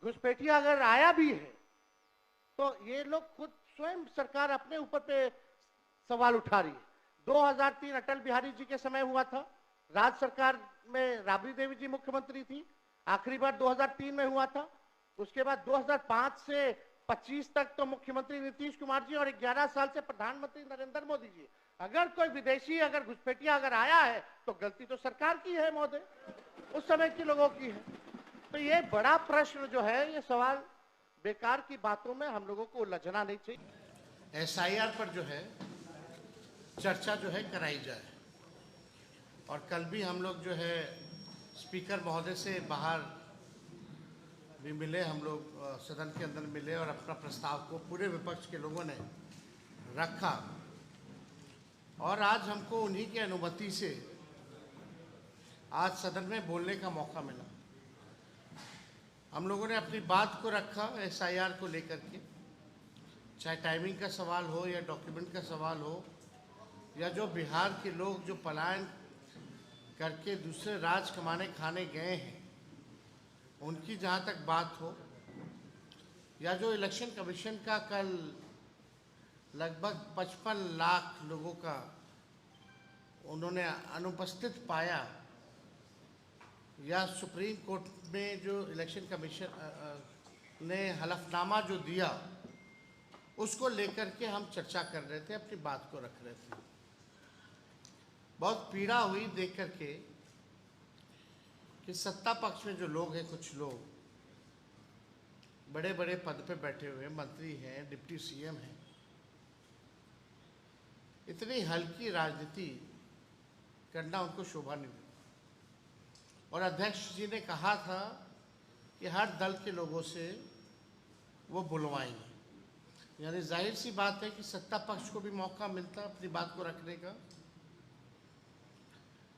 घुसपैठिया अगर आया भी है तो ये लोग खुद स्वयं सरकार अपने ऊपर पे सवाल उठा रही है। 2003 अटल बिहारी जी के समय हुआ था, राज्य सरकार में राबड़ी देवी जी मुख्यमंत्री थी, आखिरी बार 2003 में हुआ था। उसके बाद 2005 से 25 तक तो मुख्यमंत्री नीतीश कुमार जी और 11 साल से प्रधानमंत्री नरेंद्र मोदी जी। अगर कोई विदेशी अगर घुसपैठिया अगर आया है तो गलती तो सरकार की है महोदय, उस समय के लोगों की है। तो ये बड़ा प्रश्न जो है, ये सवाल बेकार की बातों में हम लोगों को उलझना नहीं चाहिए। एसआईआर पर जो है चर्चा जो है कराई जाए। और कल भी हम लोग जो है स्पीकर महोदय से बाहर भी मिले, हम लोग सदन के अंदर मिले और अपना प्रस्ताव को पूरे विपक्ष के लोगों ने रखा। और आज हमको उन्हीं की अनुमति से आज सदन में बोलने का मौका मिला। हम लोगों ने अपनी बात को रखा एसआईआर को लेकर के, चाहे टाइमिंग का सवाल हो या डॉक्यूमेंट का सवाल हो, या जो बिहार के लोग जो पलायन करके दूसरे राज्य कमाने खाने गए हैं उनकी जहाँ तक बात हो, या जो इलेक्शन कमीशन का कल लगभग 55 लाख लोगों का उन्होंने अनुपस्थित पाया, या सुप्रीम कोर्ट में जो इलेक्शन कमीशन ने हलफनामा जो दिया उसको लेकर के हम चर्चा कर रहे थे, अपनी बात को रख रहे थे। बहुत पीड़ा हुई देख करके कि सत्ता पक्ष में जो लोग हैं, कुछ लोग बड़े बड़े पद पे बैठे हुए मंत्री हैं, डिप्टी सीएम हैं, इतनी हल्की राजनीति करना उनको शोभा नहीं देता। और अध्यक्ष जी ने कहा था कि हर दल के लोगों से वो बुलवाएंगे, यानी जाहिर सी बात है कि सत्ता पक्ष को भी मौका मिलता अपनी बात को रखने का।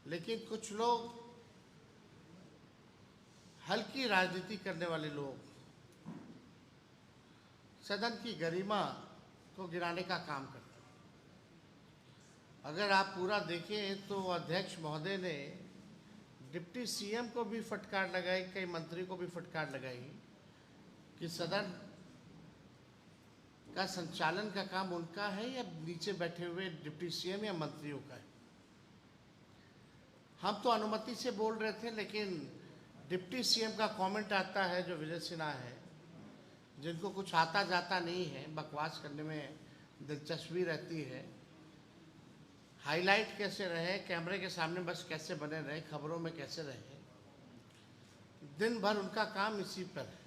लेकिन कुछ लोग हल्की राजनीति करने वाले लोग सदन की गरिमा को गिराने का काम करते हैं। अगर आप पूरा देखें तो अध्यक्ष महोदय ने डिप्टी सीएम को भी फटकार लगाई, कई मंत्री को भी फटकार लगाई कि सदन का संचालन का काम उनका है या नीचे बैठे हुए डिप्टी सीएम या मंत्रियों का है। हम तो अनुमति से बोल रहे थे, लेकिन डिप्टी सीएम का कमेंट आता है जो विजय सिन्हा है, जिनको कुछ आता जाता नहीं है, बकवास करने में दिलचस्पी रहती है, हाईलाइट कैसे रहे, कैमरे के सामने बस कैसे बने रहे, खबरों में कैसे रहे, दिन भर उनका काम इसी पर है।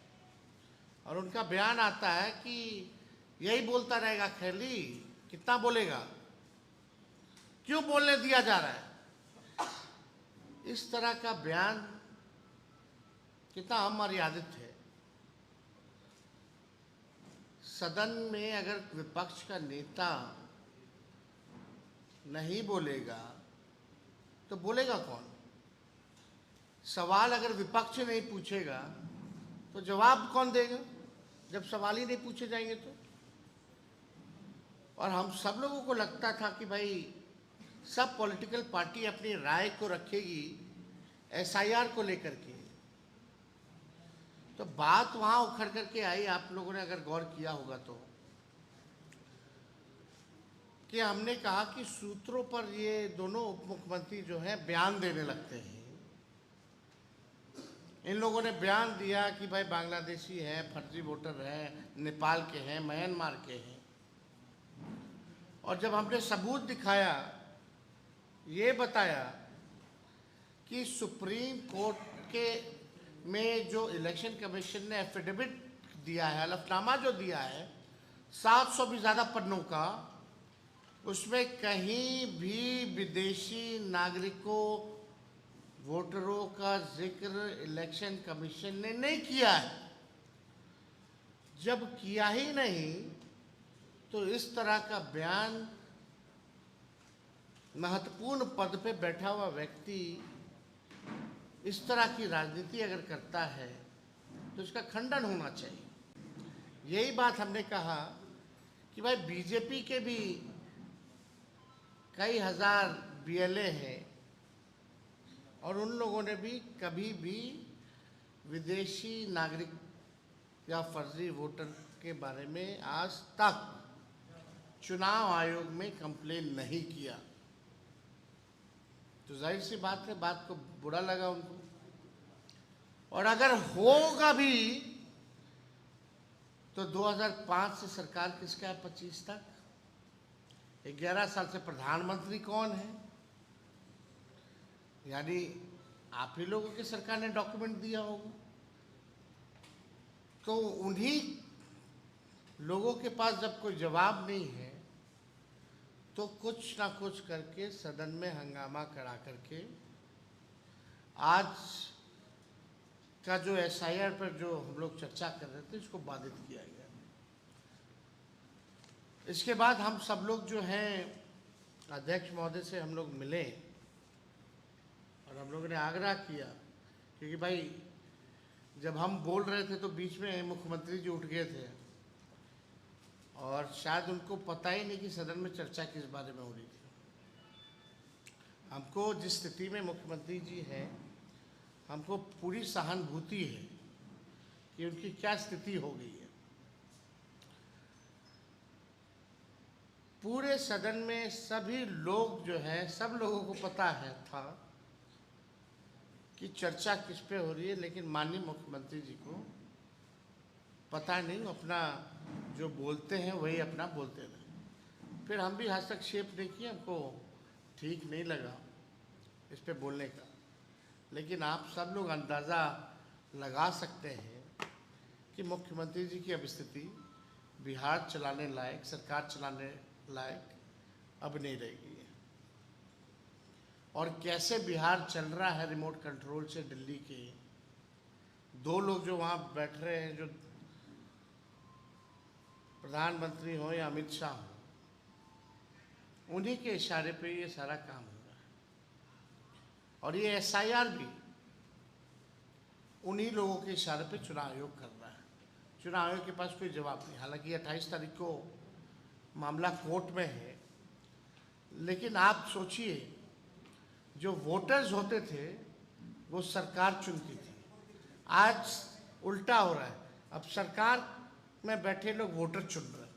और उनका बयान आता है कि यही बोलता रहेगा खैली, कितना बोलेगा, क्यों बोलने दिया जा रहा है। इस तरह का बयान कितना अमर्यादित है। सदन में अगर विपक्ष का नेता नहीं बोलेगा तो बोलेगा कौन? सवाल अगर विपक्ष नहीं पूछेगा तो जवाब कौन देगा, जब सवाल ही नहीं पूछे जाएंगे तो। और हम सब लोगों को लगता था कि भाई सब पॉलिटिकल पार्टी अपनी राय को रखेगी एसआईआर को लेकर के, तो बात वहां उखड़ करके आई। आप लोगों ने अगर गौर किया होगा तो कि हमने कहा कि सूत्रों पर ये दोनों उप मुख्यमंत्री जो हैं बयान देने लगते हैं। इन लोगों ने बयान दिया कि भाई बांग्लादेशी हैं, फर्जी वोटर हैं, नेपाल के हैं, म्यांमार के हैं। और जब हमने सबूत दिखाया, ये बताया कि सुप्रीम कोर्ट के में जो इलेक्शन कमीशन ने एफिडेविट दिया है, हलफनामा जो दिया है 700 भी ज़्यादा पन्नों का, उसमें कहीं भी विदेशी नागरिकों वोटरों का जिक्र इलेक्शन कमीशन ने नहीं किया है। जब किया ही नहीं तो इस तरह का बयान महत्वपूर्ण पद पे बैठा हुआ व्यक्ति इस तरह की राजनीति अगर करता है तो इसका खंडन होना चाहिए। यही बात हमने कहा कि भाई बीजेपी के भी कई हजार बीएलए हैं और उन लोगों ने भी कभी भी विदेशी नागरिक या फर्जी वोटर के बारे में आज तक चुनाव आयोग में कंप्लेन नहीं किया। तो जाहिर सी बात है, बात को बुरा लगा उनको। और अगर होगा भी तो 2005 से सरकार किसका है 25 तक? 11 साल से प्रधानमंत्री कौन है? यानी आप ही लोगों की सरकार ने डॉक्यूमेंट दिया होगा। तो उन्हीं लोगों के पास जब कोई जवाब नहीं है तो कुछ ना कुछ करके सदन में हंगामा करा करके आज का जो एसआईआर पर जो हम लोग चर्चा कर रहे थे इसको बाधित किया गया। इसके बाद हम सब लोग जो हैं अध्यक्ष महोदय से हम लोग मिले और हम लोगों ने आग्रह किया, क्योंकि भाई जब हम बोल रहे थे तो बीच में मुख्यमंत्री जी उठ गए थे और शायद उनको पता ही नहीं कि सदन में चर्चा किस बारे में हो रही थी। हमको जिस स्थिति में मुख्यमंत्री जी हैं, हमको पूरी सहानुभूति है कि उनकी क्या स्थिति हो गई है। पूरे सदन में सभी लोग जो है, सब लोगों को पता है था कि चर्चा किस पे हो रही है, लेकिन माननीय मुख्यमंत्री जी को पता नहीं, अपना जो बोलते हैं वही अपना बोलते रहे। फिर हम भी हस्तक्षेप नहीं किए, हमको ठीक नहीं लगा इस पे बोलने का। लेकिन आप सब लोग अंदाज़ा लगा सकते हैं कि मुख्यमंत्री जी की अब स्थिति बिहार चलाने लायक, सरकार चलाने लायक अब नहीं रहेगी है। और कैसे बिहार चल रहा है रिमोट कंट्रोल से दिल्ली के दो लोग जो वहाँ बैठ रहे हैं, जो प्रधानमंत्री हो या अमित शाह हो, उन्हीं के इशारे पे ये सारा काम हो रहा है। और ये एसआईआर भी उन्हीं लोगों के इशारे पे चुनाव आयोग कर रहा है। चुनाव आयोग के पास कोई जवाब नहीं। हालांकि 28 तारीख को मामला कोर्ट में है, लेकिन आप सोचिए, जो वोटर्स होते थे वो सरकार चुनती थी। आज उल्टा हो रहा है, अब सरकार में बैठे लोग वोटर चुन रहे हैं।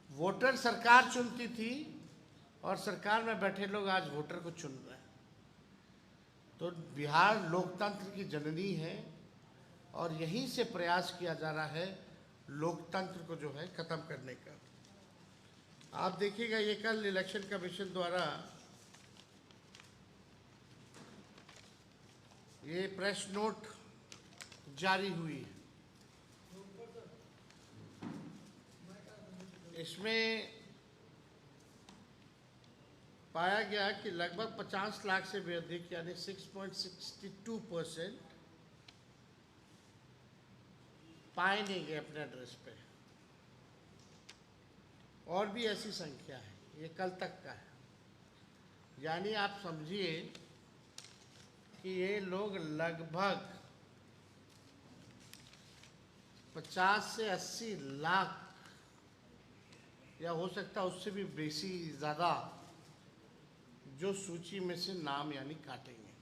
वोटर सरकार चुनती थी और सरकार में बैठे लोग आज वोटर को चुन रहे हैं। तो बिहार लोकतंत्र की जननी है और यहीं से प्रयास किया जा रहा है लोकतंत्र को जो है खत्म करने का। आप देखिएगा, ये कल इलेक्शन कमीशन द्वारा ये प्रेस नोट जारी हुई है। इसमें पाया गया कि लगभग 50 लाख से भी अधिक, यानी 6.62% पाए नहीं गए अपने एड्रेस पे। और भी ऐसी संख्या है, ये कल तक का है। यानी आप समझिए कि ये लोग लगभग 50 से 80 लाख या हो सकता है उससे भी बेसी ज़्यादा जो सूची में से नाम यानी काटेंगे।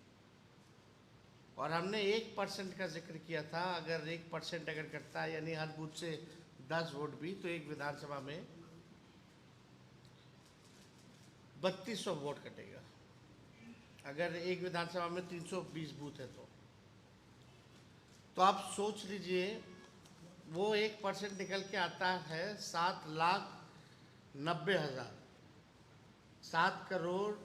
और हमने 1% का जिक्र किया था। अगर 1% अगर करता है, यानी हर बूथ से 10 वोट भी, तो एक विधानसभा में 3200 वोट कटेगा। अगर एक विधानसभा में 320 बूथ है तो आप सोच लीजिए, वो 1% निकल के आता है 7,90,000, 7 करोड़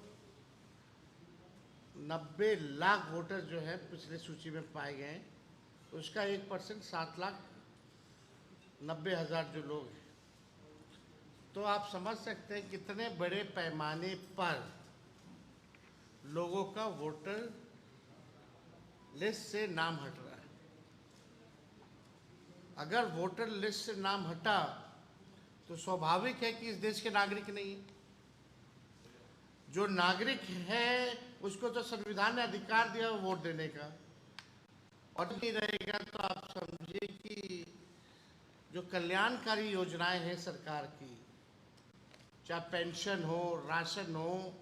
90 लाख वोटर जो है पिछले सूची में पाए गए हैं। उसका 1% 7,90,000 जो लोग हैं। तो आप समझ सकते हैं कितने बड़े पैमाने पर लोगों का वोटर लिस्ट से नाम हट रहा है। अगर वोटर लिस्ट से नाम हटा तो स्वाभाविक है कि इस देश के नागरिक नहीं है। जो नागरिक है उसको तो संविधान ने अधिकार दिया वोट देने का, और नहीं रहेगा तो आप समझिए कि जो कल्याणकारी योजनाएं हैं सरकार की, चाहे पेंशन हो, राशन हो,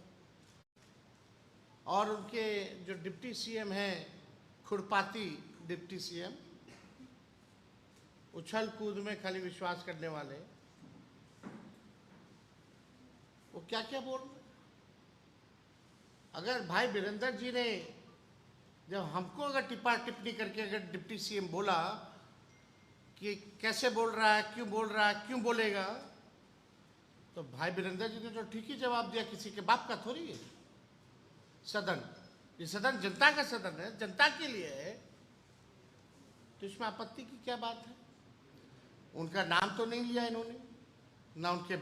और उनके जो डिप्टी सीएम हैं खुरपाती, डिप्टी सीएम, उछल कूद में खाली विश्वास करने वाले, वो क्या क्या बोल रहे। अगर भाई वीरेंद्र जी ने जब हमको अगर टिप्पणी करके अगर डिप्टी सीएम बोला कि कैसे बोल रहा है, क्यों बोल रहा है, क्यों बोलेगा, तो भाई वीरेंद्र जी ने तो ठीक ही जवाब दिया, किसी के बाप का थोड़ी है सदन, ये सदन जनता का सदन है, जनता के लिए है, तो इसमें आपत्ति की क्या बात है। उनका नाम तो नहीं लिया इन्होंने, ना उनके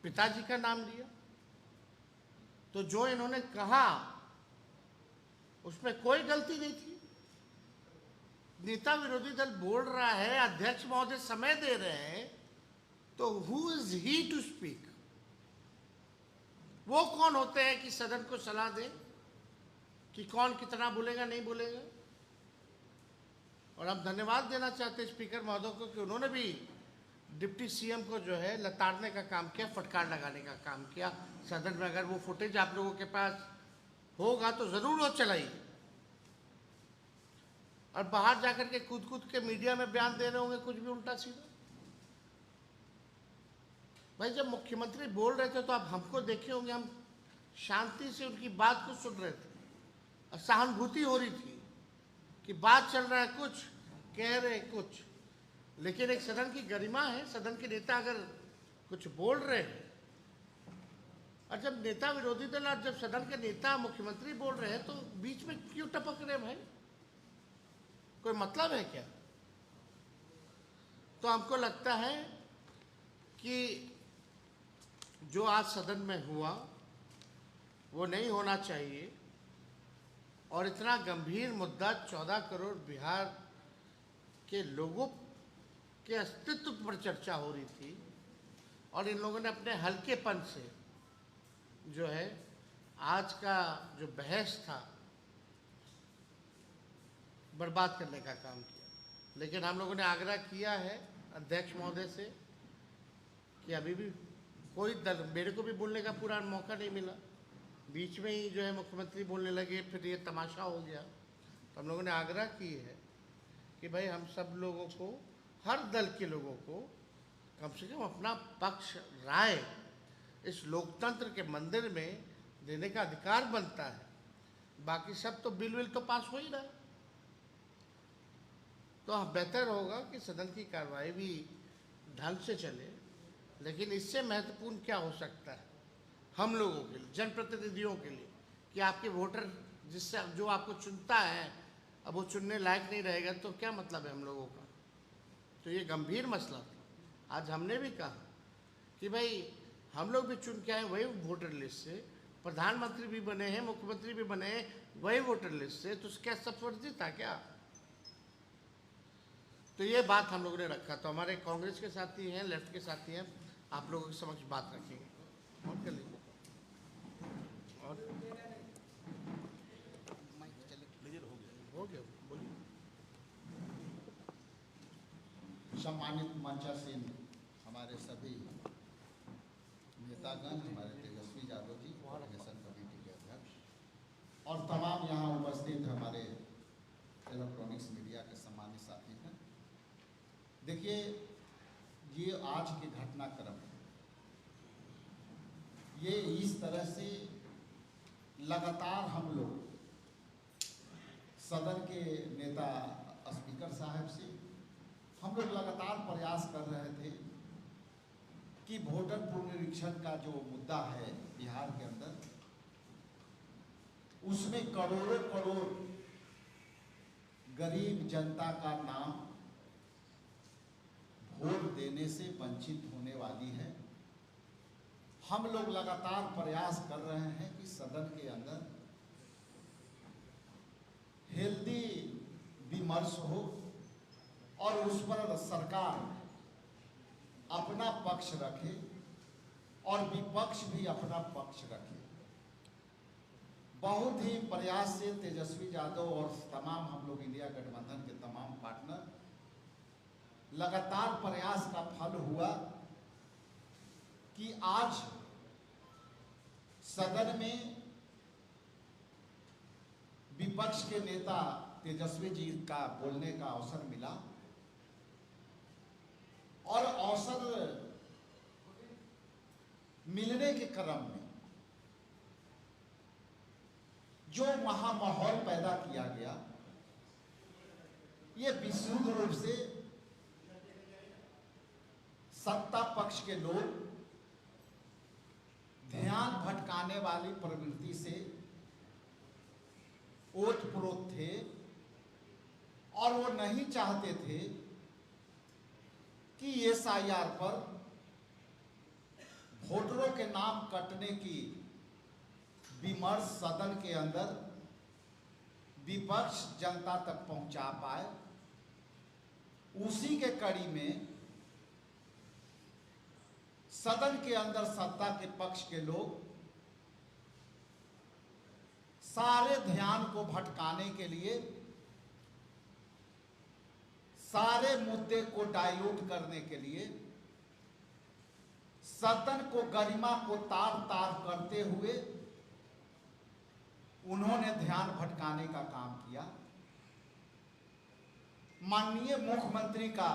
पिताजी का नाम लिया, तो जो इन्होंने कहा उसमें कोई गलती नहीं थी। नेता विरोधी दल बोल रहा है, अध्यक्ष महोदय समय दे रहे हैं, तो who is he to speak? वो कौन होते हैं कि सदन को सलाह दें कि कौन कितना बोलेगा, नहीं बोलेगा। और हम धन्यवाद देना चाहते हैं स्पीकर महोदय को कि उन्होंने भी डिप्टी सीएम को जो है लताड़ने का काम किया, फटकार लगाने का काम किया सदन में। अगर वो फुटेज आप लोगों के पास होगा तो जरूर वो चलाइए। और बाहर जाकर के कूद कूद के मीडिया में बयान दे रहे होंगे कुछ भी उल्टा सीधा। भाई जब मुख्यमंत्री बोल रहे थे तो आप हमको देखे होंगे, हम शांति से उनकी बात को सुन रहे थे और सहानुभूति हो रही थी कि बात चल रहा है कुछ, कह रहे कुछ, लेकिन एक सदन की गरिमा है। सदन के नेता अगर कुछ बोल रहे हैं, और जब नेता विरोधी दल और जब सदन के नेता मुख्यमंत्री बोल रहे हैं तो बीच में क्यों टपक रहे भाई? कोई मतलब है क्या? तो हमको लगता है कि जो आज सदन में हुआ वो नहीं होना चाहिए। और इतना गंभीर मुद्दा 14 करोड़ बिहार के लोगों के अस्तित्व पर चर्चा हो रही थी, और इन लोगों ने अपने हल्केपन से जो है आज का जो बहस था बर्बाद करने का काम किया। लेकिन हम लोगों ने आग्रह किया है अध्यक्ष महोदय से कि अभी भी कोई दल, मेरे को भी बोलने का पूरा मौका नहीं मिला, बीच में ही जो है मुख्यमंत्री बोलने लगे, फिर ये तमाशा हो गया। तो हम लोगों ने आग्रह की है कि भाई हम सब लोगों को, हर दल के लोगों को कम से कम अपना पक्ष राय इस लोकतंत्र के मंदिर में देने का अधिकार बनता है। बाकी सब तो बिल तो पास हो ही रहा है। तो बेहतर होगा कि सदन की कार्रवाई भी ढंग से चले। लेकिन इससे महत्वपूर्ण क्या हो सकता है हम लोगों के लिए, जनप्रतिनिधियों के लिए, कि आपके वोटर जिससे जो आपको चुनता है अब वो चुनने लायक नहीं रहेगा तो क्या मतलब है हम लोगों का? तो ये गंभीर मसला था। आज हमने भी कहा कि भाई हम लोग भी चुन के आए वही वोटर लिस्ट से, प्रधानमंत्री भी बने हैं, मुख्यमंत्री भी बने हैं वही वोटर लिस्ट से, तो क्या सब फर्जी था क्या? तो ये बात हम लोगों ने रखा। तो हमारे कांग्रेस के साथी हैं, लेफ्ट के साथी हैं, आप लोगों के समक्ष बात रखेंगे। और कर लीजिए। और हो गया, बोलिए। सम्मानित मंचासीन हमारे सभी नेतागण, हमारे तेजस्वी यादव जी, कोऑर्डिनेशन कमेटी के अध्यक्ष, और तमाम यहाँ उपस्थित हमारे इलेक्ट्रॉनिक्स मीडिया के सम्मानित साथी हैं। देखिए, ये आज के घटनाक्रम ये इस तरह से लगातार हम लोग सदन के नेता स्पीकर साहब से हम लोग लगातार प्रयास कर रहे थे कि वोटर पुनरीक्षण का जो मुद्दा है बिहार के अंदर, उसमें करोड़ों करोड़ गरीब जनता का नाम वोट देने से वंचित होने वाली है। हम लोग लगातार प्रयास कर रहे हैं कि सदन के अंदर हेल्दी विमर्श हो और उस पर सरकार अपना पक्ष रखे और विपक्ष भी अपना पक्ष रखे। बहुत ही प्रयास से तेजस्वी यादव और तमाम हम लोग इंडिया गठबंधन के तमाम पार्टनर लगातार प्रयास का फल हुआ कि आज सदन में विपक्ष के नेता तेजस्वी जी का बोलने का अवसर मिला और अवसर मिलने के क्रम में जो वहां माहौल पैदा किया गया, ये विशुद्ध रूप से सत्ता पक्ष के लोग ध्यान भटकाने वाली प्रवृत्ति से ओतप्रोत थे और वो नहीं चाहते थे कि एसआईआर पर वोटरों के नाम कटने की विमर्श सदन के अंदर विपक्ष जनता तक पहुंचा पाए। उसी के कड़ी में सदन के अंदर सत्ता के पक्ष के लोग सारे ध्यान को भटकाने के लिए, सारे मुद्दे को डाइल्यूट करने के लिए, सदन को गरिमा को तार तार करते हुए उन्होंने ध्यान भटकाने का काम किया। माननीय मुख्यमंत्री का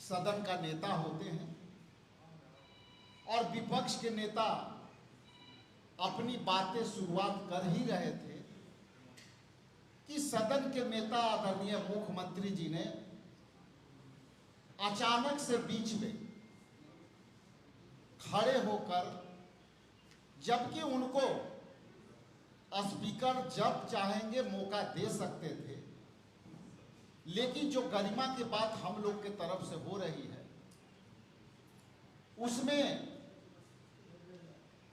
सदन का नेता होते हैं और विपक्ष के नेता अपनी बातें शुरुआत कर ही रहे थे कि सदन के नेता आदरणीय मुख्यमंत्री जी ने अचानक से बीच में खड़े होकर, जबकि उनको स्पीकर जब चाहेंगे मौका दे सकते थे, लेकिन जो गरिमा की बात हम लोग के तरफ से हो रही है उसमें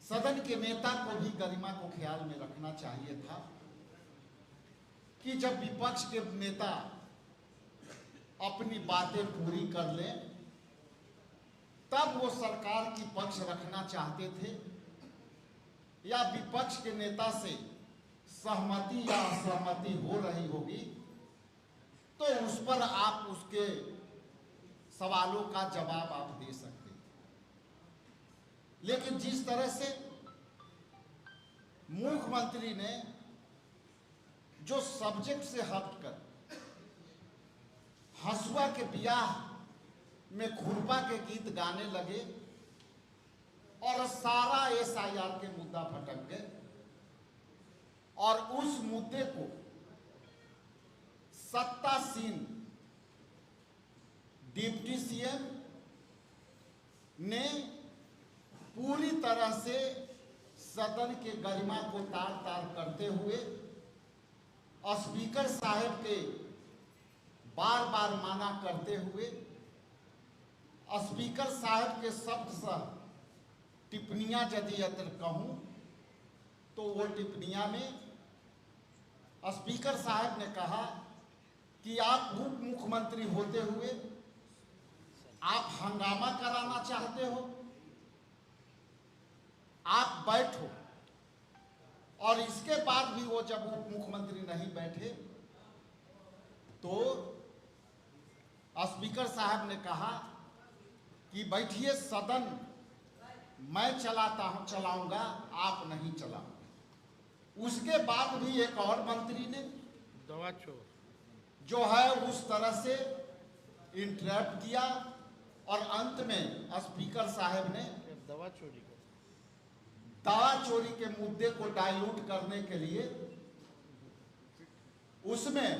सदन के नेता को भी गरिमा को ख्याल में रखना चाहिए था कि जब विपक्ष के नेता अपनी बातें पूरी कर लें तब वो सरकार की पक्ष रखना चाहते थे, या विपक्ष के नेता से सहमति या असहमति हो रही होगी तो उस पर आप उसके सवालों का जवाब आप दे सकते। लेकिन जिस तरह से मुख्यमंत्री ने जो सब्जेक्ट से हटकर हंसुआ के ब्याह में खुरपा के गीत गाने लगे और सारा एसआईआर के मुद्दा भटक गए और उस मुद्दे को सत्तासीन डिप्टी सीएम ने पूरी तरह से सदन के गरिमा को तार तार करते हुए स्पीकर साहब के बार बार माना करते हुए स्पीकर साहब के शब्द सह टिप्पणियां यदि अगर कहूं तो वो टिप्पणियां में स्पीकर साहब ने कहा कि आप उप मुख्यमंत्री होते हुए आप हंगामा कराना चाहते हो, आप बैठो। और इसके बाद भी वो जब उप मुख्यमंत्री नहीं बैठे तो स्पीकर साहब ने कहा कि बैठिए, सदन मैं चलाऊंगा, आप नहीं चलाओ। उसके बाद भी एक और मंत्री ने जो है उस तरह से इंटरप्ट किया और अंत में स्पीकर साहब ने दवा चोरी के मुद्दे को डाइल्यूट करने के लिए उसमें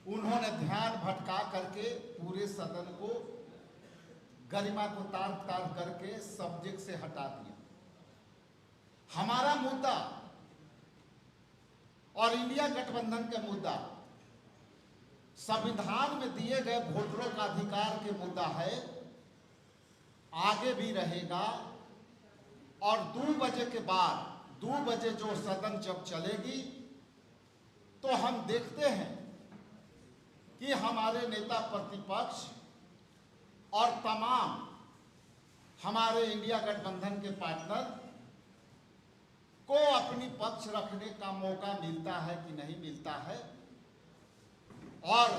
उन्होंने ध्यान भटका करके पूरे सदन को गरिमा को तार तार करके सब्जेक्ट से हटा दिया। हमारा मुद्दा और इंडिया गठबंधन का मुद्दा संविधान में दिए गए वोटरों का अधिकार के मुद्दा है, आगे भी रहेगा। और 2 बजे के बाद 2 बजे जो सदन जब चलेगी तो हम देखते हैं कि हमारे नेता प्रतिपक्ष और तमाम हमारे इंडिया गठबंधन के पार्टनर को अपनी पक्ष रखने का मौका मिलता है कि नहीं मिलता है। और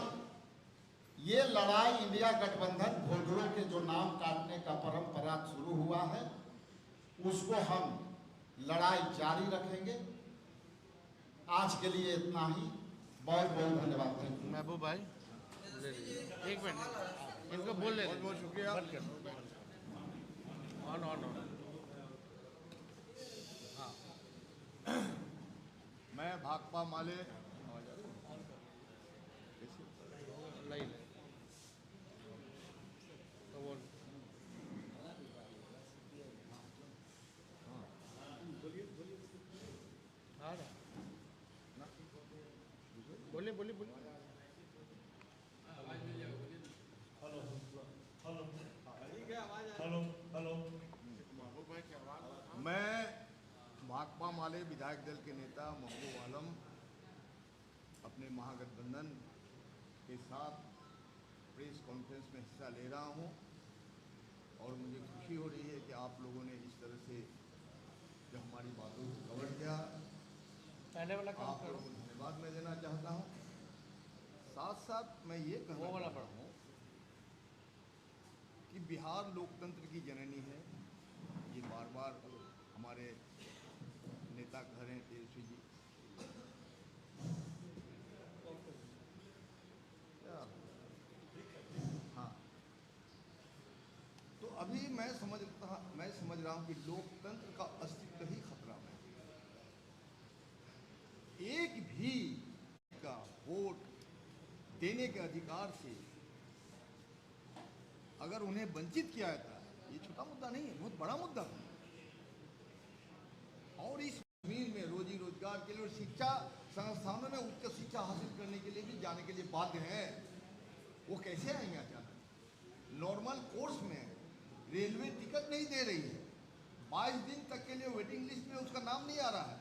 ये लड़ाई इंडिया गठबंधन वोटरों के जो नाम काटने का परंपरा शुरू हुआ है उसको हम लड़ाई जारी रखेंगे। आज के लिए इतना ही। बहुत बहुत धन्यवाद। Thank you. महबूब भाई ले लीजिए, एक मिनट इनको बोल ले। बहुत बहुत शुक्रिया। On on on. मैं भाकपा माले नहीं तो बोल हाँ बोलिए बोलिए बोलिए। मैं भाकपा माले विधायक दल के नेता महबूब आलम अपने महागठबंधन के साथ प्रेस कॉन्फ्रेंस में हिस्सा ले रहा हूं और मुझे खुशी हो रही है कि आप लोगों ने इस तरह से जो हमारी बातों को कवर किया, पहले वाला काम आप लोगों को धन्यवाद मैं देना चाहता हूं। साथ साथ मैं ये कहना चाहता हूं कि बिहार लोकतंत्र की जननी है। ये बार बार हमारे नेता कह रहे हैं तेजस्वी जी, हाँ, तो अभी मैं समझ रहा हूं कि लोकतंत्र का अस्तित्व ही खतरा में है। एक भी का वोट देने के अधिकार से अगर उन्हें वंचित किया जाता है, ये छोटा मुद्दा नहीं है, बहुत बड़ा मुद्दा है। और इस जमीन में रोजी रोजगार के लिए और शिक्षा संस्थानों में उच्च शिक्षा हासिल करने के लिए भी जाने के लिए बाध्य हैं। वो कैसे आएंगे अचानक? नॉर्मल कोर्स में रेलवे टिकट नहीं दे रही है, 22 दिन तक के लिए वेटिंग लिस्ट में उसका नाम नहीं आ रहा है,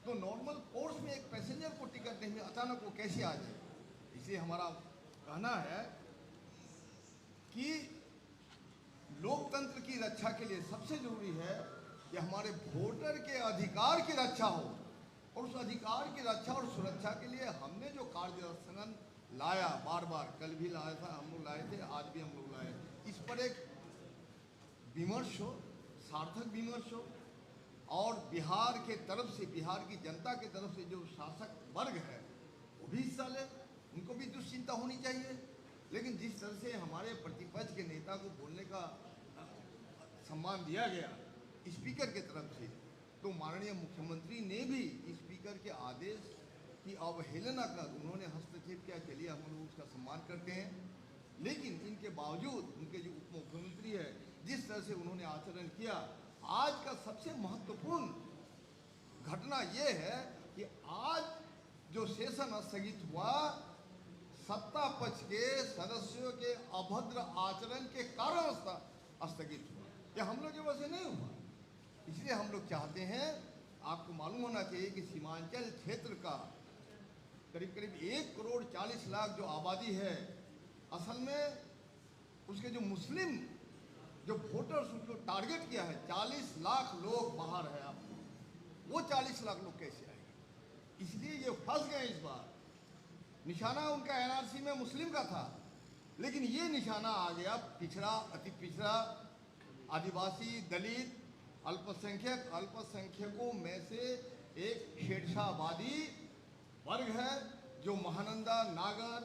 तो नॉर्मल कोर्स में एक पैसेंजर को टिकट नहीं मिला, अचानक वो कैसे आ जाए? इसलिए हमारा कहना है कि लोकतंत्र की रक्षा के लिए सबसे जरूरी है कि हमारे वोटर के अधिकार की रक्षा हो, और उस अधिकार की रक्षा और सुरक्षा के लिए हमने जो कार्यस्थगन लाया, बार बार कल भी लाया था, हम लोग लाए थे, आज भी हम लोग लाए, इस पर एक विमर्श हो, सार्थक विमर्श हो, और बिहार के तरफ से, बिहार की जनता के तरफ से जो शासक वर्ग है वो भी हिस्सा ले, उनको भी दुश्चिंता होनी चाहिए। लेकिन जिस तरह से हमारे प्रतिपक्ष के नेता को बोलने का सम्मान दिया गया स्पीकर के तरफ से, तो माननीय मुख्यमंत्री ने भी स्पीकर के आदेश की अवहेलना कर उन्होंने हस्तक्षेप किया। चलिए हम लोग उसका सम्मान करते हैं, लेकिन इनके बावजूद उनके जो उप मुख्यमंत्री है जिस तरह से उन्होंने आचरण किया, आज का सबसे महत्वपूर्ण घटना यह है कि आज जो सेशन स्थगित हुआ, सत्ता पक्ष के सदस्यों के अभद्र आचरण के कारण स्थगित हुआ। यह हम लोग की वजह से नहीं हुआ। इसलिए हम लोग चाहते हैं, आपको मालूम होना चाहिए कि सीमांचल क्षेत्र का करीब करीब 1 करोड़ 40 लाख जो आबादी है, असल में उसके जो मुस्लिम जो वोटर्स उनको टारगेट किया है, 40 लाख लोग बाहर है। आप वो 40 लाख लोग कैसे आएंगे? इसलिए ये फंस गए। इस बार निशाना उनका एनआरसी में मुस्लिम का था, लेकिन ये निशाना आ गया पिछड़ा, अति पिछड़ा, आदिवासी, दलित, अल्पसंख्यक। अल्पसंख्यकों में से एक शेरशाहवादी वर्ग है जो महानंदा, नागर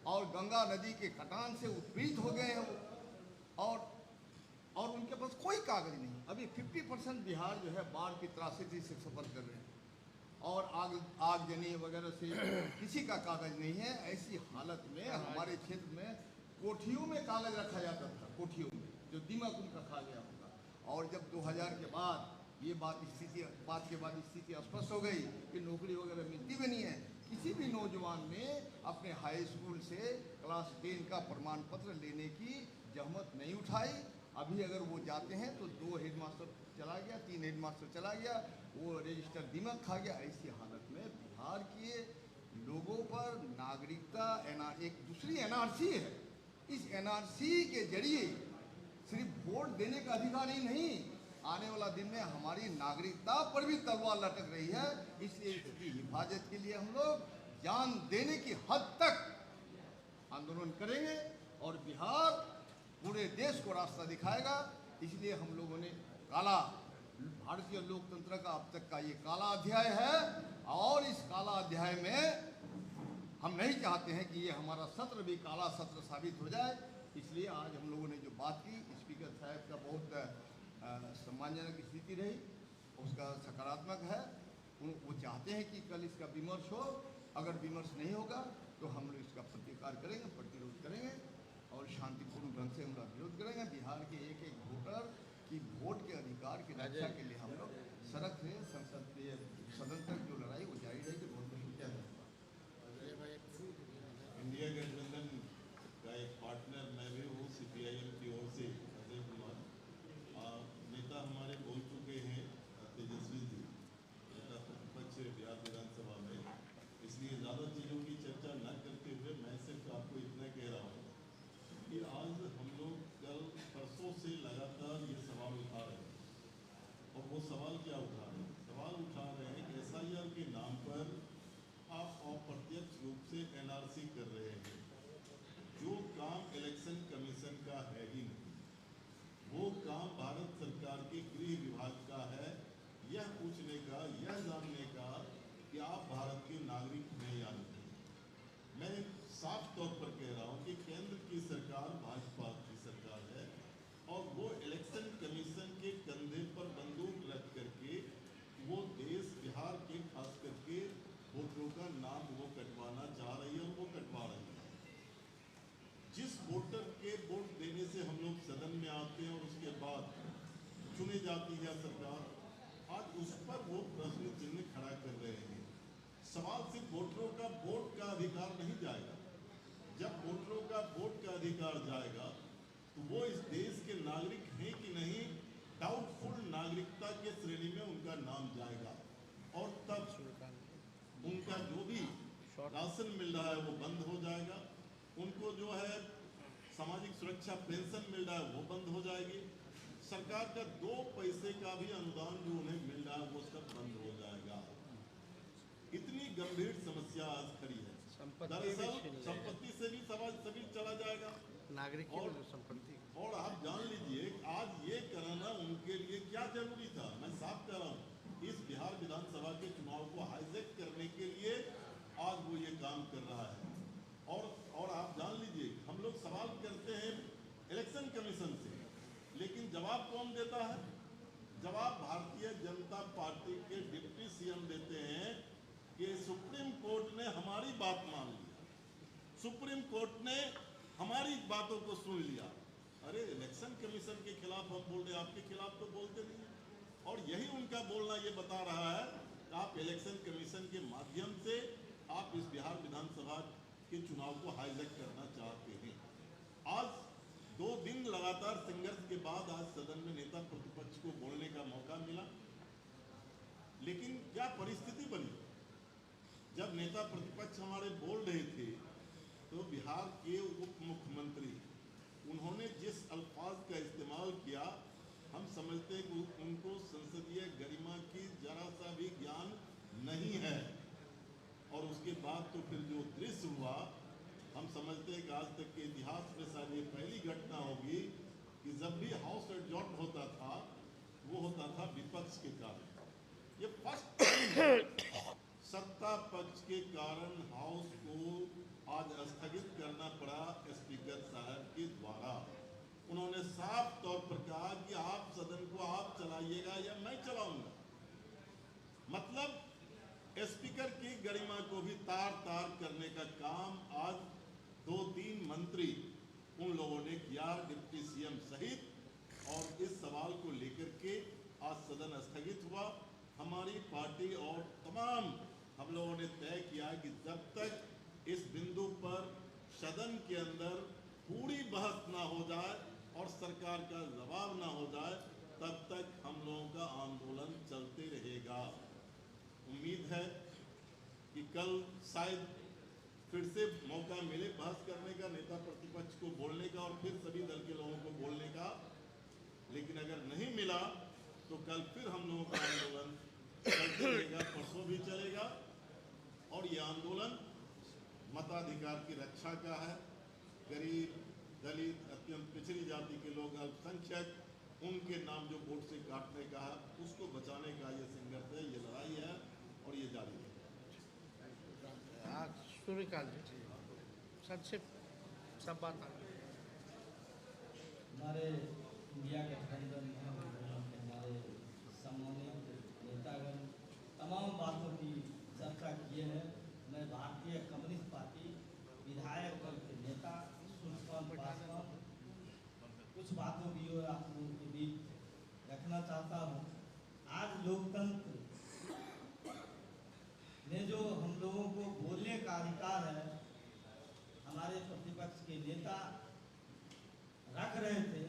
और गंगा नदी के कटान से उत्पीड़ित हो गए हैं, और उनके पास कोई कागज नहीं। अभी 50% बिहार जो है बाढ़ की त्रासदी से सफर कर रहे हैं, और आगजनी वगैरह से किसी का कागज नहीं है। ऐसी हालत में हमारे क्षेत्र में कोठियों में कागज रखा जाता था, कोठियों में, जो दीमक उनका खा गया होगा। और जब 2000 के बाद ये बात के बाद स्थिति स्पष्ट हो गई कि नौकरी वगैरह मिलती भी नहीं है। किसी भी नौजवान ने अपने हाई स्कूल से क्लास 10 का प्रमाण पत्र लेने की जहमत नहीं उठाई। अभी अगर वो जाते हैं तो 2 हेडमास्टर चला गया, 3 हेडमास्टर चला गया, वो रजिस्टर दीमक खा गया। ऐसी हालत में बिहार के लोगों पर नागरिकता एक दूसरी एनआरसी है, इस एनआरसी के जरिए सिर्फ वोट देने का अधिकार ही नहीं, आने वाला दिन में हमारी नागरिकता पर भी तलवार लटक रही है। इसलिए इसकी हिफाजत के लिए हम लोग जान देने की हद तक आंदोलन करेंगे, और बिहार पूरे देश को रास्ता दिखाएगा। इसलिए हम लोगों ने भारतीय लोकतंत्र का अब तक का ये काला अध्याय है, और इस काला अध्याय में हम नहीं चाहते हैं कि ये हमारा सत्र भी काला सत्र साबित हो जाए। इसलिए आज हम लोगों ने जो बात की, स्पीकर साहब का बहुत सम्मानजनक स्थिति रही, उसका सकारात्मक है। वो चाहते हैं कि कल इसका विमर्श हो। अगर विमर्श नहीं होगा तो हम लोग इसका प्रतिकार करेंगे, प्रतिरोध करेंगे और शांतिपूर्ण ढंग से उनका विरोध करेंगे। बिहार के एक एक वोटर की वोट के अधिकार की रक्षा के लिए हम लोग सड़क से संसदीय सदन तक जो लड़ाई वो जारी रहेगी। बहुत बहुत शुक्रिया। इंडिया गठबंधन का एक पार्टनर मैं भी हूँ CPIM की ओर से अजय कुमार। नेता हमारे बोल चुके हैं, तेजस्वी जी नेता प्रतिपक्ष बिहार विधानसभा में, इसलिए ज़्यादा चीज़ों की चर्चा न करते हुए मैं सिर्फ आपको इतना कह रहा हूँ कि आज हम लोग कल परसों से लगातार ये सवाल उठा रहे हैं। और वो सवाल क्या उठा रहे हैं? सवाल उठा रहे हैं कि SIR के नाम पर आप अप्रत्यक्ष रूप से NRC कर रहे हैं, जो काम इलेक्शन कमीशन का है ही नहीं। वो काम भारत सरकार के गृह विभाग का है, यह पूछने का, यह जानने का कि आप भारत के नागरिक हैं या नहीं। मैं साफ तौर पर कह रहा हूँ कि केंद्र की सरकार भाजपा की सरकार है और वो इलेक्शन कमीशन के कंधे पर बंदूक रख करके वो देश बिहार के खास करके वोटरों का नाम वो कटवाना चाह रही है और वो कटवा रही है। जिस वोटर के वोट देने से हम लोग सदन में आते हैं और उसके बाद चुनी जाती है सरकार, आज उस पर वो प्रश्न चिन्ह खड़ा कर रहे हैं। सवाल सिर्फ वोटरों का वोट का अधिकार नहीं जाएगा। जब वोटरों का वोट का अधिकार जाएगा तो वो इस देश के नागरिक हैं कि नहीं, डाउटफुल नागरिकता के श्रेणी में उनका नाम जाएगा और तब उनका जो भी राशन मिल रहा है वो बंद हो जाएगा। उनको जो है सामाजिक सुरक्षा पेंशन मिल रहा है वो बंद हो जाएगी। सरकार का 2 पैसे का भी अनुदान जो उन्हें मिल रहा है वो सब बंद हो जाएगा। इतनी गंभीर समस्या आज खड़ी है। दरअसल संपत्ति से भी सभी चला जाएगा और आप जान लीजिए आज ये कराना उनके लिए क्या जरूरी था। मैं साफ कह रहा हूँ, इस बिहार विधानसभा के चुनाव को हाईजैक करने के लिए आज वो ये काम कर रहा है। और आप जान लीजिए, हम लोग सवाल करते हैं इलेक्शन कमीशन से, लेकिन जवाब कौन देता है? जवाब भारतीय जनता पार्टी के डिप्टी CM देते हैं कि सुप्रीम कोर्ट ने हमारी बात मान लिया, सुप्रीम कोर्ट ने हमारी बातों को सुन लिया। अरे इलेक्शन कमीशन के खिलाफ हम बोल रहे, आपके खिलाफ तो बोलते नहीं। और यही उनका बोलना ये बता रहा है कि आप इलेक्शन कमीशन के माध्यम से आप इस बिहार विधानसभा के चुनाव को हाईजैक करना चाहते हैं। आज 2 दिन लगातार संघर्ष के बाद आज सदन में नेता प्रतिपक्ष को बोलने का मौका मिला, लेकिन क्या परिस्थिति बनी? जब नेता प्रतिपक्ष हमारे बोल रहे थे तो बिहार के उप मुख्यमंत्री उन्होंने जिस अल्फाज का इस्तेमाल किया, हम समझते हैं कि उनको संसदीय गरिमा की जरा सा भी ज्ञान नहीं है। और उसके बाद तो फिर जो दृश्य हुआ, हम समझते हैं कि आज तक के इतिहास में शायद ये पहली घटना होगी कि जब भी हाउस एडजॉर्न होता था वो होता था विपक्ष के कारण। ये फर्स्ट सत्ता पक्ष के कारण हाउस को आज स्थगित करना पड़ा स्पीकर साहब के द्वारा। उन्होंने साफ तौर पर कहा कि आप सदन को आप चलाइएगा या मैं चलाऊंगा। मतलब स्पीकर की गरिमा को भी तार तार करने का काम आज 2-3 मंत्री उन लोगों ने किया, डिप्टी CM सहित। और इस सवाल को लेकर के आज सदन स्थगित हुआ। हमारी पार्टी और तमाम हम लोगों ने तय किया कि जब तक इस बिंदु पर सदन के अंदर पूरी बहस ना हो जाए और सरकार का जवाब ना हो जाए, तब तक हम लोगों का आंदोलन चलते रहेगा। उम्मीद है कि कल शायद फिर से मौका मिले बहस करने का, नेता प्रतिपक्ष को बोलने का और फिर सभी दल के लोगों को बोलने का। लेकिन अगर नहीं मिला तो कल फिर हम लोगों का आंदोलन चलते रहेगा, परसों भी चलेगा। और ये आंदोलन मताधिकार की रक्षा का है। गरीब, दलित, अत्यंत पिछड़ी जाति के लोग, अल्पसंख्यक, उनके नाम जो वोट से काटने का है, उसको बचाने का ये संघर्ष है, ये लड़ाई है और ये जारी है। सूर्यकांत जी संक्षिप्त सब बात आ गई। हमारे इंडिया गठबंधन महागठबंधन के हमारे सम्मानित नेतागण तमाम बातों की चर्चा किए हैं। मैं भारतीय कम्युनिस्ट पार्टी विधायक दल के नेता सूर्यकांत पासवान कुछ बातों की ओर आप लोगों के बीच रखना चाहता हूँ। आज लोकतंत्र में जो हम लोगों को बोलने का अधिकार है, हमारे प्रतिपक्ष के नेता रख रहे थे।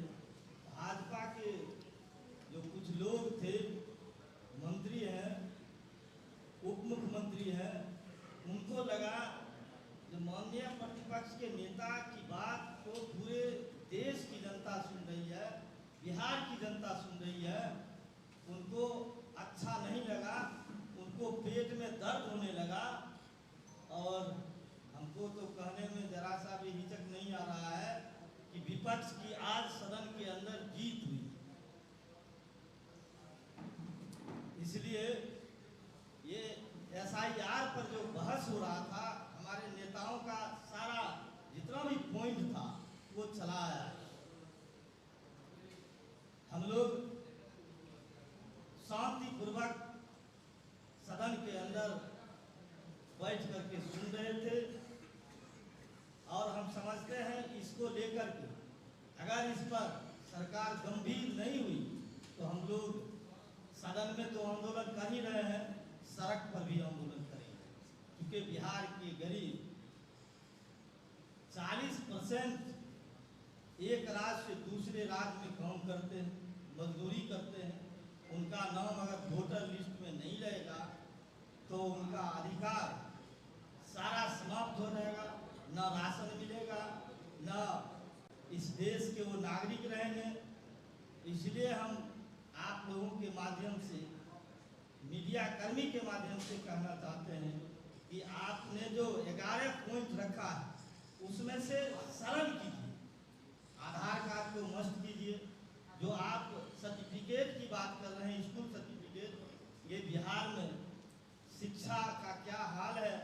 भाजपा के जो कुछ लोग थे, मंत्री हैं, उप मुख्यमंत्री हैं, उनको लगा जो माननीय प्रतिपक्ष के नेता की बात को पूरे देश की जनता सुन रही है, बिहार की जनता सुन रही है, उनको अच्छा नहीं लगा, उनको पेट में दर्द होने लगा। और हमको तो कहने में जरा सा भी हिचक नहीं आ रहा है कि विपक्ष की आज सदन के अंदर जीत हुई। इसलिए ये SIR पर जो बहस हो रहा था, हमारे नेताओं का सारा जितना भी पॉइंट था वो चला आया। हम लोग शांतिपूर्वक सदन के अंदर बैठ करके सुन रहे थे और हम समझते हैं इसको लेकर के अगर इस पर सरकार गंभीर नहीं हुई तो हम लोग सदन में तो आंदोलन कर ही रहे हैं, सड़क पर भी आंदोलन करेंगे। क्योंकि बिहार के गरीब 40% एक राज्य से दूसरे राज्य में काम करते हैं, मजदूरी करते हैं। उनका नाम अगर वोटर लिस्ट में नहीं रहेगा तो उनका अधिकार सारा समाप्त हो जाएगा, न राशन मिलेगा, न इस देश के वो नागरिक रहेंगे। इसलिए हम आप लोगों के माध्यम से, मीडिया कर्मी के माध्यम से कहना चाहते हैं कि आपने जो 11 पॉइंट रखा है उसमें से सरल कीजिए। आधार कार्ड को मस्ट कीजिए। जो आप सर्टिफिकेट की बात कर रहे हैं, स्कूल सर्टिफिकेट, ये बिहार में शिक्षा का क्या हाल है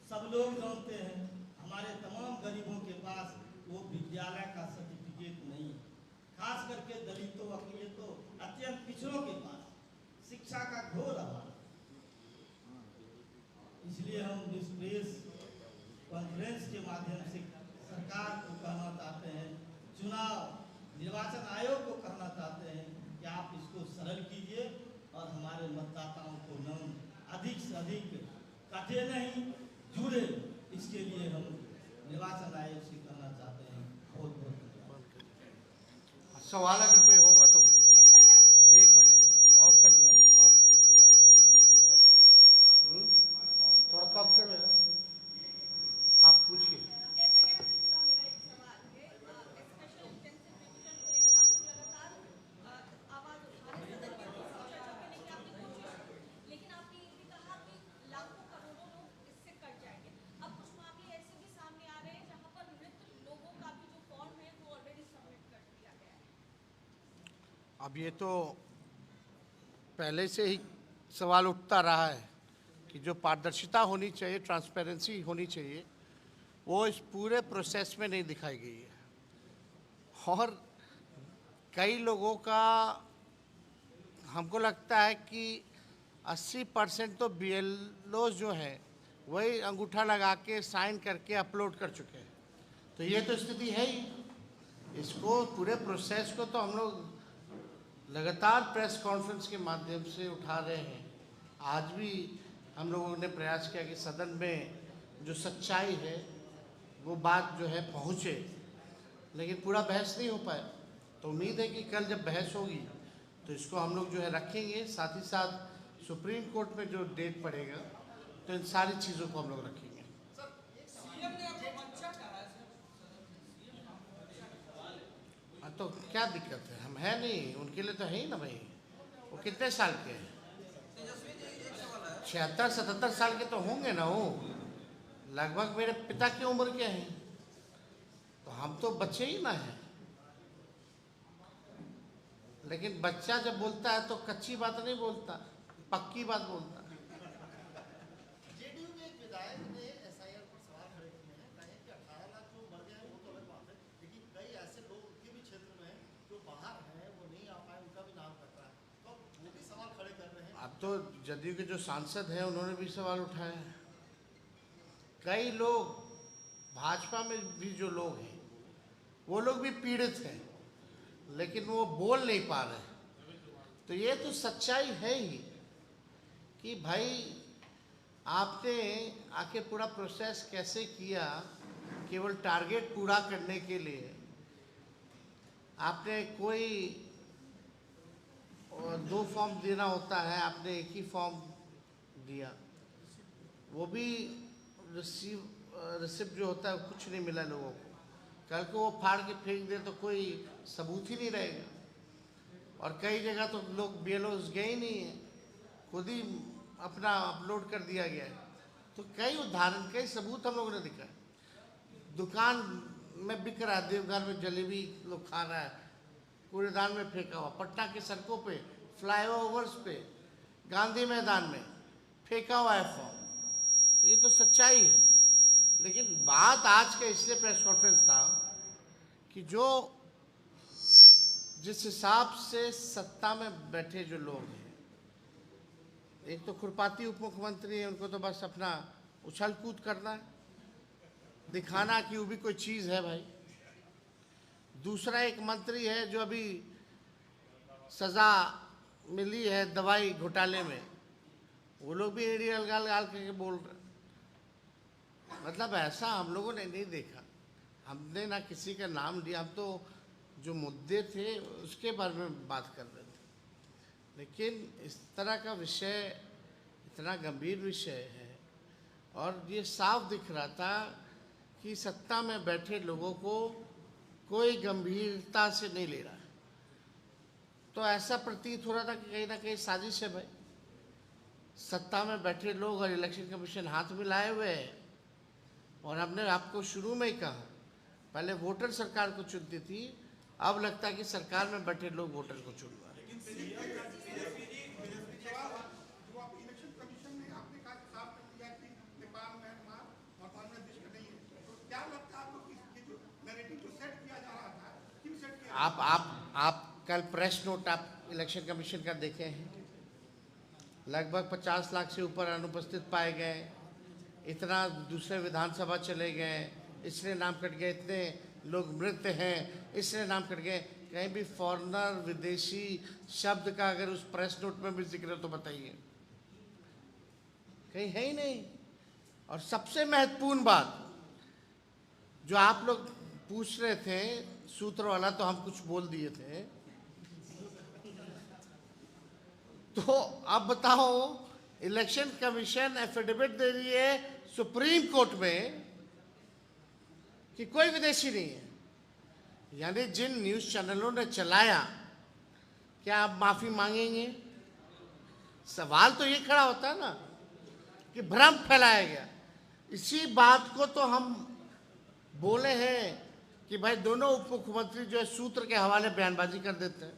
सब लोग जानते हैं। हमारे तमाम गरीबों के पास वो विद्यालय का सर्टिफिकेट नहीं है, खास करके दलितों, अकलियतों, अत्यंत पिछड़ों के पास शिक्षा का घोर अभाव। इसलिए हम इस प्रेस कॉन्फ्रेंस के माध्यम से सरकार को कहना चाहते हैं, चुनाव निर्वाचन आयोग को कहना चाहते हैं कि आप इसको सरल कीजिए और हमारे मतदाताओं को नाम अधिक से अधिक कटे नहीं, जुड़े। इसके लिए हम निर्वाचन आयोग से कहना चाहते हैं। बहुत बहुत धन्यवाद। सवाल अगर कोई होगा तो 1 मिनट ऑफ कर दो, ऑफ थोड़ा कम कर दो। आप पूछिए। अब ये तो पहले से ही सवाल उठता रहा है कि जो पारदर्शिता होनी चाहिए, ट्रांसपेरेंसी होनी चाहिए, वो इस पूरे प्रोसेस में नहीं दिखाई गई है। और कई लोगों का हमको लगता है कि 80% तो BLOs जो हैं वही अंगूठा लगा के साइन करके अपलोड कर चुके हैं। तो ये तो स्थिति है ही। इसको पूरे प्रोसेस को तो हम लोग लगातार प्रेस कॉन्फ्रेंस के माध्यम से उठा रहे हैं। आज भी हम लोगों ने प्रयास किया कि सदन में जो सच्चाई है वो बात जो है पहुँचे, लेकिन पूरा बहस नहीं हो पाया। तो उम्मीद है कि कल जब बहस होगी तो इसको हम लोग जो है रखेंगे। साथ ही साथ सुप्रीम कोर्ट में जो डेट पड़ेगा तो इन सारी चीज़ों को हम लोग रखेंगे। तो क्या दिक्कत है? हम है नहीं, उनके लिए तो है ही ना भाई। वो कितने साल के हैं? 76-77 साल के तो होंगे ना। वो लगभग मेरे पिता की उम्र के हैं। तो हम तो बच्चे ही ना हैं। लेकिन बच्चा जब बोलता है तो कच्ची बात नहीं बोलता, पक्की बात बोलता है। जेडीयू के एक विधायक ने जदयू के जो सांसद हैं उन्होंने भी सवाल उठाया है। कई लोग भाजपा में भी जो लोग हैं वो लोग भी पीड़ित हैं, लेकिन वो बोल नहीं पा रहे। तो ये तो सच्चाई है ही कि भाई आपने आके पूरा प्रोसेस कैसे किया, केवल टारगेट पूरा करने के लिए आपने कोई 2 फॉर्म देना होता है, आपने एक ही फॉर्म दिया, वो भी रिसिप्ट जो होता है कुछ नहीं मिला लोगों को। कल को वो फाड़ के फेंक दे तो कोई सबूत ही नहीं रहेगा। और कई जगह तो लोग BLOs गए ही नहीं हैं, खुद ही अपना अपलोड कर दिया गया है। तो कई उदाहरण, कई सबूत हम लोगों ने दिखा। दुकान में बिक रहा है, देवघर में जलेबी लोग खा रहा है, कूड़ेदान में फेंका हुआ, पटना की सड़कों पे, फ्लाईओवर्स पे, गांधी मैदान में फेंका हुआ है फॉर्म। तो ये तो सच्चाई है। लेकिन बात आज के इसलिए प्रेस कॉन्फ्रेंस था कि जो जिस हिसाब से सत्ता में बैठे जो लोग हैं, एक तो खुरपाती उप मुख्यमंत्री है, उनको तो बस अपना उछल कूद करना है, दिखाना कि वो भी कोई चीज़ है भाई। दूसरा एक मंत्री है जो अभी सज़ा मिली है दवाई घोटाले में, वो लोग भी एड़ी अलगाल गाल करके बोल रहे। मतलब ऐसा हम लोगों ने नहीं देखा। हमने ना किसी का नाम लिया, हम तो जो मुद्दे थे उसके बारे में बात कर रहे थे। लेकिन इस तरह का विषय इतना गंभीर विषय है और ये साफ दिख रहा था कि सत्ता में बैठे लोगों को कोई गंभीरता से नहीं ले रहा है। तो ऐसा प्रतीत हो रहा था कि कहीं ना कहीं साजिश है भाई। सत्ता में बैठे लोग और इलेक्शन कमीशन हाथ मिलाए हुए हैं। और हमने आपको शुरू में ही कहा, पहले वोटर सरकार को चुनती थी, अब लगता है कि सरकार में बैठे लोग वोटर को चुन रहे हैं। आप कल प्रेस नोट आप इलेक्शन कमीशन का देखे हैं, लगभग 50 लाख से ऊपर अनुपस्थित पाए गए, इतना दूसरे विधानसभा चले गए, इसलिए नाम कट गए, इतने लोग मृत हैं इसलिए नाम कट गए। कहीं भी फॉरेनर, विदेशी शब्द का अगर उस प्रेस नोट में भी जिक्र है तो बताइए, कहीं है ही नहीं। और सबसे महत्वपूर्ण बात जो आप लोग पूछ रहे थे, सूत्र वाला, तो हम कुछ बोल दिए थे। तो अब बताओ, इलेक्शन कमीशन एफिडेविट दे रही है सुप्रीम कोर्ट में कि कोई विदेशी नहीं है। यानी जिन न्यूज़ चैनलों ने चलाया, क्या आप माफ़ी मांगेंगे? सवाल तो ये खड़ा होता है ना कि भ्रम फैलाया गया। इसी बात को तो हम बोले हैं कि भाई दोनों उप मुख्यमंत्री जो है सूत्र के हवाले बयानबाजी कर देते हैं,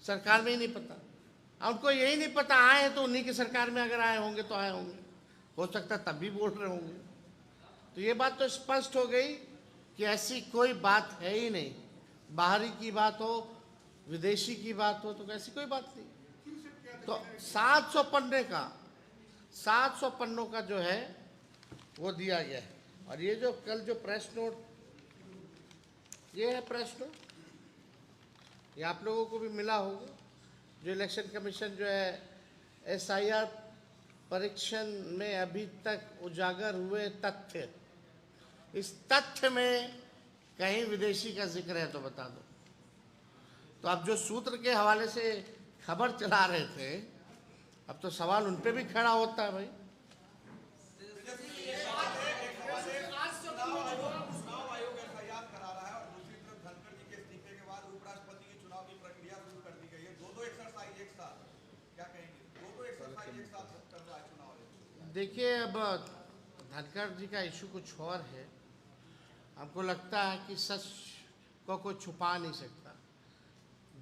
सरकार में ही नहीं पता। उनको यही नहीं पता, आए हैं तो उन्हीं की सरकार में अगर आए होंगे तो आए होंगे, हो सकता है तब भी बोल रहे होंगे। तो ये बात तो स्पष्ट हो गई कि ऐसी कोई बात है ही नहीं। बाहरी की बात हो, विदेशी की बात हो, तो ऐसी कोई बात नहीं। तो 700 पन्नों का जो है वो दिया गया है। और ये जो कल जो प्रेस नोट, ये है प्रेस नोट, ये आप लोगों को भी मिला होगा, जो इलेक्शन कमीशन जो है SIR परीक्षण में अभी तक उजागर हुए तथ्य, इस तथ्य में कहीं विदेशी का जिक्र है तो बता दो। तो अब जो सूत्र के हवाले से खबर चला रहे थे, अब तो सवाल उन पे भी खड़ा होता है भाई। देखिए, अब धनखड़ जी का इशू कुछ और है। हमको लगता है कि सच को कोई छुपा नहीं सकता।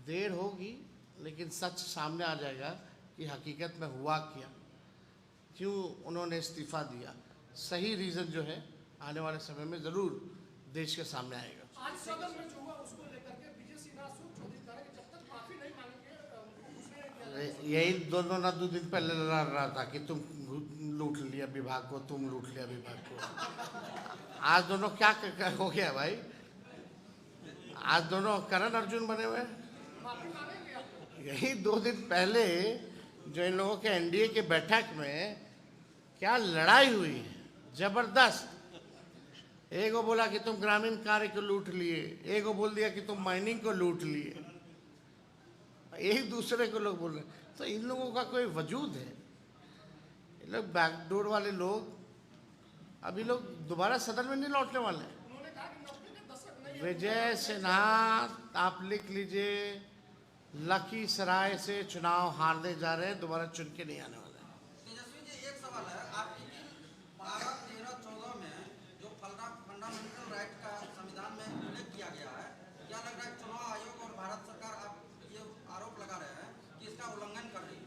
देर होगी लेकिन सच सामने आ जाएगा कि हकीकत में हुआ क्या, क्यों उन्होंने इस्तीफ़ा दिया। सही रीज़न जो है आने वाले समय में ज़रूर देश के सामने आएगा। आज सदन में जो हुआ उसको लेकर के विजय सिन्हा चौधरी कह रहे कि जब तक माफी नहीं मांगेंगे यही दोनों ना 2 दिन पहले लड़ रहा था कि तुम लूट लिया विभाग को, तुम लूट लिया विभाग को। आज दोनों क्या हो गया भाई? आज दोनों करण अर्जुन बने हुए हैं। यही 2 दिन पहले जो इन लोगों के एनडीए के बैठक में क्या लड़ाई हुई है, जबरदस्त। एक को बोला कि तुम ग्रामीण कार्य को लूट लिए, एक को बोल दिया कि तुम माइनिंग को लूट लिए, एक दूसरे को लोग बोल रहे। तो इन लोगों का कोई वजूद है? ये लोग बैकडोर वाले लोग, अभी लोग दोबारा सदन में नहीं लौटने वाले। विजय सिन्हा आप लिख लीजिए, लखीसराय से चुनाव हारने जा रहे हैं, दोबारा चुन के नहीं आने वाले। तेजस्वी जी, एक सवाल है आपकी कि 12, 13, 14 में जो फंडामेंटल राइट का संविधान में उल्लेख किया गया है, क्या लग रहा है चुनाव आयोग और भारत सरकार आप ये आरोप लगा रहे हैं कि इसका उल्लंघन कर रही है?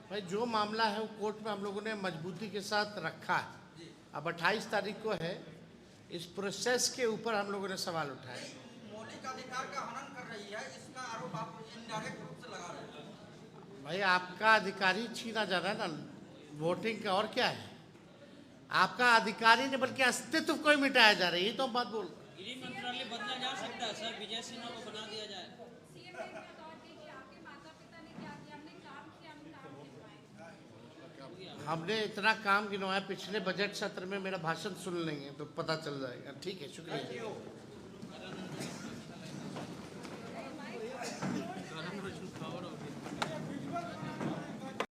भाई जो मामला है वो कोर्ट में हम लोगों ने मजबूती के साथ रखा है। अब 28 तारीख को है, इस प्रोसेस के ऊपर हम लोगों ने सवाल उठाए। मौलिक अधिकार का हनन कर रही है, इसका आरोप आप इनडायरेक्ट रूप से लगा रहे हैं। भाई आपका अधिकारी छीना जा रहा है ना वोटिंग का, और क्या है? आपका अधिकारी नहीं बल्कि अस्तित्व को ही मिटाया जा रहा है, ये तो हम बात बोल रहे हैं। गृह मंत्रालय बदला जा सकता है सर, विजय सिन्हा को बना दिया जाए। हमने इतना काम गिनवाया, पिछले बजट सत्र में मेरा भाषण सुन लेंगे तो पता चल जाएगा। ठीक है, शुक्रिया।